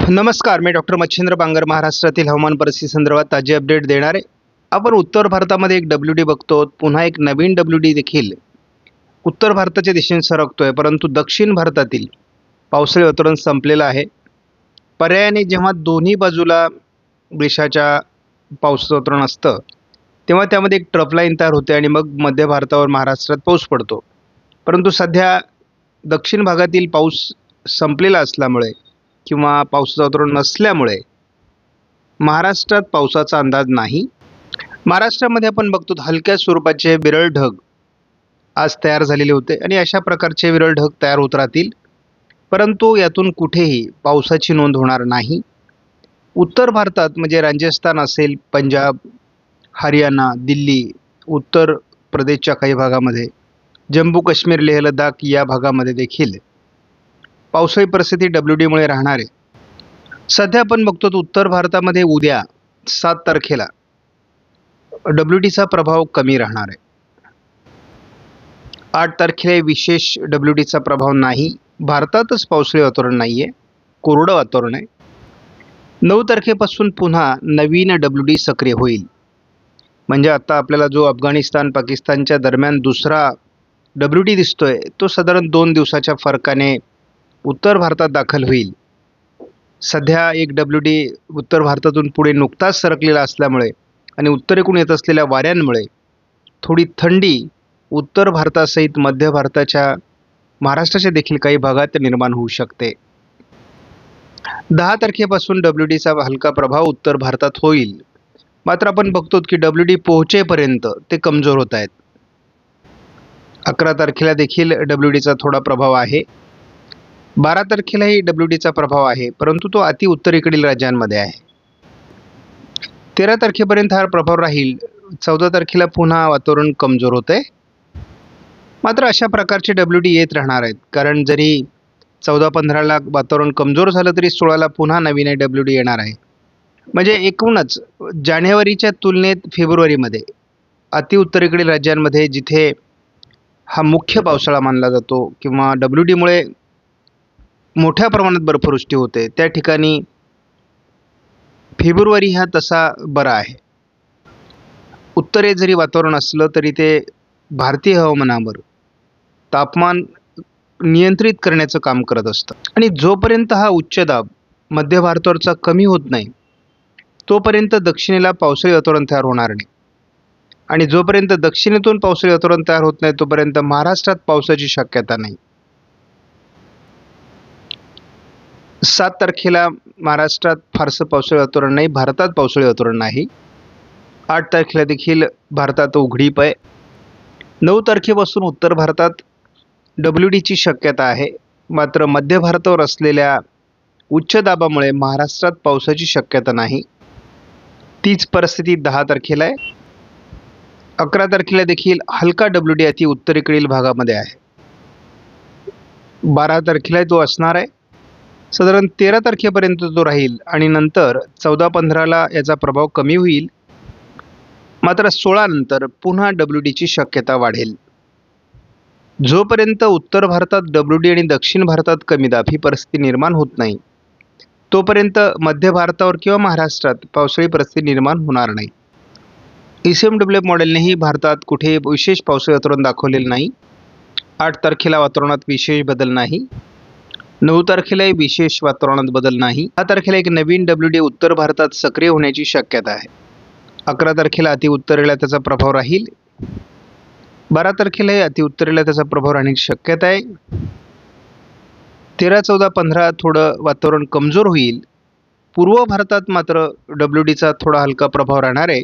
नमस्कार, मी डॉक्टर मच्छिंद्र बांगर महाराष्ट्रातील हवामान परिस्थिती संदर्भात ताजे अपडेट देणार आहे. आपण उत्तर भारतामध्ये एक WD बघतो, पुन्हा एक नवीन WD देखील उत्तर भारताच्या दिशेने सरकतोय, परंतु दक्षिण भारतातील पावसाळी वातावरण संपलेलं आहे. पर्यायाने जेव्हा दोन्ही बाजूला देशाच्या पावसाचं वातावरण असतं, तेव्हा त्यामध्ये एक ट्रफ लाईन तयार होते आणि मग मध्य भारतावर महाराष्ट्रात पाऊस पडतो. परंतु सध्या दक्षिण भागातील पाऊस संपलेला असल्यामुळे किंवा पावसाचं वातावरण नसल्यामुळे महाराष्ट्रात पावसाचा अंदाज नाही. महाराष्ट्रामध्ये आपण बघतो हलक्या स्वरूपाचे विरळ ढग आज तयार झालेले होते आणि अशा प्रकारचे विरळ ढग तयार होत राहतील, परंतु यातून कुठेही पावसाची नोंद होणार नाही. उत्तर भारतात म्हणजे राजस्थान असेल, पंजाब, हरियाणा, दिल्ली, उत्तर प्रदेशच्या काही भागामध्ये, जम्मू काश्मीर, लेह लडाख या भागामध्ये देखील पावसाळी परिस्थिती WDमुळे राहणार आहे. सध्या आपण बघतो उत्तर भारतामध्ये उद्या 7 तारखेला WDचा प्रभाव कमी राहणार आहे. 8 तारखेला विशेष WDचा प्रभाव नाही. भारतातच पावसाळी वातावरण नाही आहे, कोरडं वातावरण आहे. 9 तारखेपासून पुन्हा नवीन WD सक्रिय होईल. म्हणजे आता आपल्याला जो अफगाणिस्तान पाकिस्तानच्या दरम्यान दुसरा WD दिसतोय, तो साधारण 2 दिवसाच्या फरकाने उत्तर भारतात दाखल होईल. सध्या एक WD उत्तर भारतातून पुढे नुकताच सरकलेला असल्यामुळे आणि उत्तरेकडून येत असलेल्या वाऱ्यांमुळे थोडी थंडी उत्तर भारतासहित मध्य भारताच्या महाराष्ट्राच्या देखील काही भागात निर्माण होऊ शकते. 10 तारखेपासून WDचा हलका प्रभाव उत्तर भारतात होईल. मात्र आपण बघतो की WD पोहोचेपर्यंत ते कमजोर होत आहेत. 11 तारखेला देखील WDचा थोडा प्रभाव आहे. 12 तारखेलाही WDचा प्रभाव आहे, परंतु तो अति उत्तरेकडील राज्यांमध्ये आहे. 13 तारखेपर्यंत हा प्रभाव राहील. 14 तारखेला पुन्हा वातावरण कमजोर होते. मात्र अशा प्रकारचे WD येत राहणार आहेत, कारण जरी 14-15ला वातावरण कमजोर झालं तरी 16ला पुन्हा नवीन WD येणार आहे. म्हणजे एकूणच जानेवारीच्या तुलनेत फेब्रुवारीमध्ये अति उत्तरेकडील राज्यांमध्ये जिथे हा मुख्य पावसाळा मानला जातो किंवा WDमुळे मोठ्या प्रमाणात बर्फवृष्टी होते, त्या ठिकाणी फेब्रुवारी हा तसा बरा आहे. उत्तरेत जरी वातावरण असलं तरी ते भारतीय हवामानावर तापमान नियंत्रित करण्याचं काम करत असतं. आणि जोपर्यंत हा उच्च दाब मध्य भारतावरचा कमी होत नाही, तोपर्यंत दक्षिणेला पावसाळी वातावरण तयार होणार नाही. आणि जोपर्यंत दक्षिणेतून पावसाळी वातावरण तयार होत नाही, तोपर्यंत महाराष्ट्रात पावसाची शक्यता नाही. 7 तारखेला महाराष्ट्रात फारसं पावसाळी वातावरण नाही, भारतात पावसाळी वातावरण नाही. 8 तारखेला देखील भारतात उघडीप आहे. 9 तारखेपासून उत्तर भारतात WDची शक्यता आहे. मात्र मध्य भारतावर असलेल्या उच्च दाबामुळे महाराष्ट्रात पावसाची शक्यता नाही. तीच परिस्थिती 10 तारखेला आहे. 11 तारखेला देखील हलका WD अति उत्तरेकडील भागामध्ये आहे. 12 तारखेला तो असणार आहे. साधारण 13 तारखेपर्यंत तो राहील आणि नंतर 14-15ला याचा प्रभाव कमी होईल. मात्र 16 नंतर पुन्हा WDची शक्यता वाढेल. जोपर्यंत उत्तर भारतात WD आणि दक्षिण भारतात कमी दाब ही परिस्थिती निर्माण होत नाही, तोपर्यंत मध्य भारतावर किंवा महाराष्ट्रात पावसाळी परिस्थिती निर्माण होणार नाही. ECMWF मॉडेलनेही भारतात कुठे विशेष पावसाळी वातावरण दाखवलेलं नाही. 8 तारखेला वातावरणात विशेष बदल नाही. 9 तारखेलाही विशेष वातावरणात बदल नाही. 10 तारखेला एक नवीन WD उत्तर भारतात सक्रिय होण्याची शक्यता आहे. 11 तारखेला अति उत्तरेला त्याचा प्रभाव राहील. 12 तारखेलाही अति उत्तरेला त्याचा प्रभाव राहण्याची शक्यता आहे. 13, 14, 15 थोडं वातावरण कमजोर होईल. पूर्व भारतात मात्र WDचा थोडा हलका प्रभाव राहणार आहे.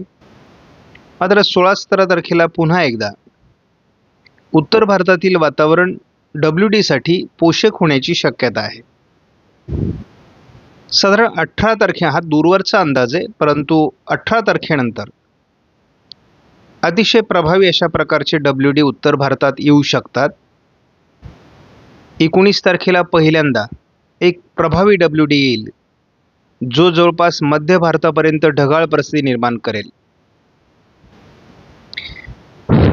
मात्र 16-17 तारखेला पुन्हा एकदा उत्तर भारतातील वातावरण WDसाठी पोषक होण्याची शक्यता आहे. साधारण 18 तारखे हा दूरवरचा अंदाज आहे, परंतु 18 तारखेनंतर अतिशय प्रभावी अशा प्रकारचे WD उत्तर भारतात येऊ शकतात. 19 तारखेला पहिल्यांदा एक प्रभावी WD येईल, जो जवळपास मध्य भारतापर्यंत ढगाळ परिस्थिती निर्माण करेल.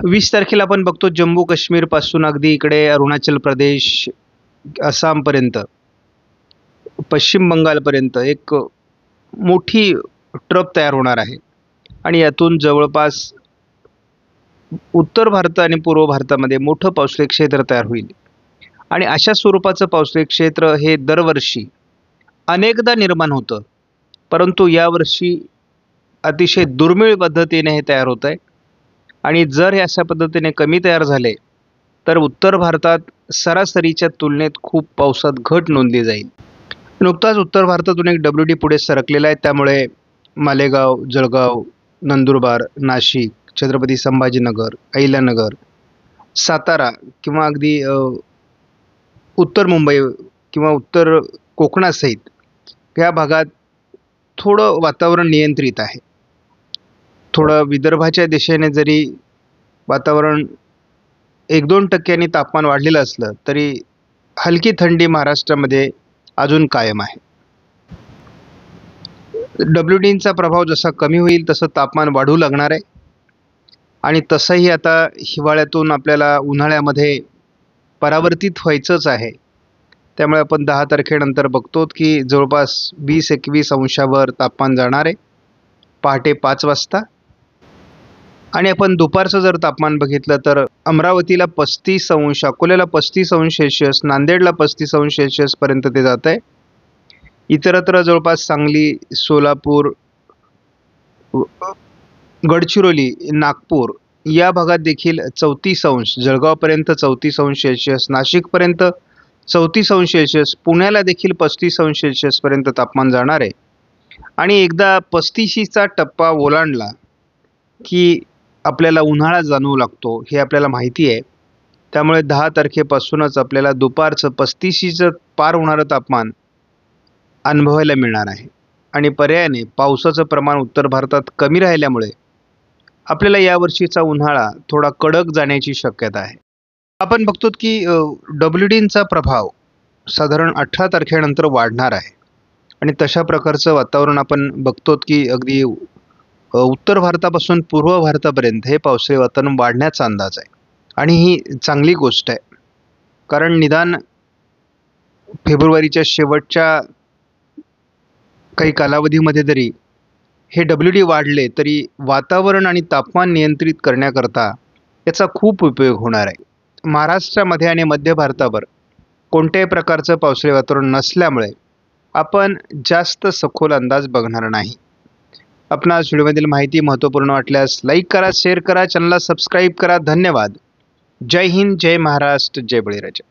20 तारखेला आपण बघतो जम्मू काश्मीर पासून अगदी इकडे अरुणाचल प्रदेश, आसामपर्यंत पश्चिम बंगालपर्यंत एक मोठी ट्रफ तयार होणार आहे आणि यातून जवळपास उत्तर भारत आणि पूर्व भारतामध्ये मोठं पावसाळी क्षेत्र तयार होईल. आणि अशा स्वरूपाचं पावसाळी क्षेत्र हे दरवर्षी अनेकदा निर्माण होतं, परंतु यावर्षी अतिशय दुर्मिळ पद्धतीने हे तयार होत आहे. आणि जर हे अशा पद्धतीने कमी तयार झाले तर उत्तर भारतात सरासरीच्या तुलनेत खूप पावसात घट नोंदली जाईल. नुकताच उत्तर भारतातून एक WD पुढे सरकलेला आहे, त्यामुळे मालेगाव, जळगाव, नंदुरबार, नाशिक, छत्रपती संभाजीनगर, अहिल्यानगर, सातारा किंवा अगदी उत्तर मुंबई किंवा उत्तर कोकणासहित या भागात थोडं वातावरण नियंत्रित आहे. थोडं विदर्भाच्या दिशेने जरी वातावरण 1-2% तापमान वाढलेलं असलं तरी हलकी थंडी महाराष्ट्रामध्ये अजून कायम आहे. WDचा प्रभाव जसा कमी होईल तसं तापमान वाढू लागणार आहे आणि तसंही आता हिवाळ्यातून आपल्याला उन्हाळ्यामध्ये परावर्तित व्हायचंच आहे. त्यामुळे आपण 10 तारखेनंतर बघतो की जवळपास 20-21 अंशावर तापमान जाणार आहे पहाटे 5 वाजता. आणि आपण दुपारचं जर तापमान बघितलं तर अमरावतीला 35 अंश, अकोल्याला 35 अंश सेल्सिअस, नांदेडला 35 अंश सेल्सिअसपर्यंत ते जात आहे. इतरत्र जवळपास सांगली, सोलापूर, गडचिरोली, नागपूर या भागात देखील 34 अंश, जळगावपर्यंत 34 अंश सेल्सिअस, नाशिकपर्यंत 34 अंश सेल्सिअस, पुण्याला देखील 35 अंश सेल्सिअसपर्यंत तापमान जाणार आहे. आणि एकदा 35चा टप्पा ओलांडला की आपल्याला उन्हाळा जाणवू लागतो हे आपल्याला माहिती आहे. त्यामुळे 10 तारखेपासूनच आपल्याला दुपारचं 35चं पार होणारं तापमान अनुभवायला मिळणार आहे. आणि पर्यायाने पावसाचं प्रमाण उत्तर भारतात कमी राहिल्यामुळे आपल्याला यावर्षीचा उन्हाळा थोडा कडक जाण्याची शक्यता आहे. आपण बघतो की WDचा प्रभाव साधारण 18 तारखेनंतर वाढणार आहे आणि तशा प्रकारचं वातावरण आपण बघतो की अगदी उत्तर भारतापासून पूर्व भारतापर्यंत हे पावसाळी वातावरण वाढण्याचा अंदाज आहे. आणि ही चांगली गोष्ट आहे, कारण निदान फेब्रुवारीच्या शेवटच्या काही कालावधीमध्ये जरी हे WD वाढले तरी वातावरण आणि तापमान नियंत्रित करण्याकरता याचा खूप उपयोग होणार आहे. महाराष्ट्रामध्ये आणि मध्य भारतावर कोणत्याही प्रकारचं पावसाळी वातावरण नसल्यामुळे आपण जास्त सखोल अंदाज बघणार नाही. आपणास व्हिडिओमधील माहिती महत्त्वपूर्ण वाटल्यास लाईक करा, शेअर करा, चॅनलला सबस्क्राईब करा. धन्यवाद. जय हिंद, जय महाराष्ट्र, जय बळीराजा.